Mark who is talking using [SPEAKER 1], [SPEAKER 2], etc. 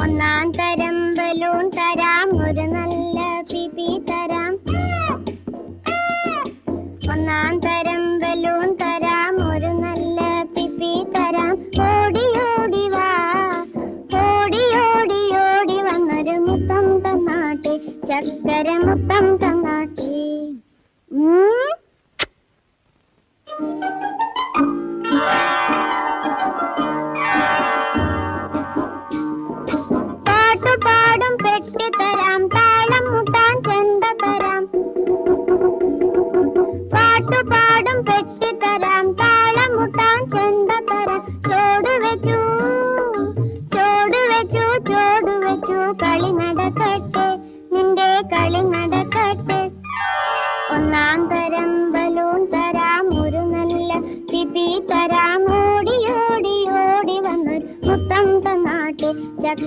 [SPEAKER 1] ഒന്നാം തരം ബലൂൺ തരാം, ഒരു നല്ല പിപി തരാം. ഒന്നാം തരം ബലൂൺ തരാം, ഒരു നല്ല പിപി തരാം. ഓടി ഓടി വാ, ഓടി ഓടി ഓടി വന്നൊരു മുത്തം തന്നാട്ടെ, ചക്കര മുത്തം തന്ന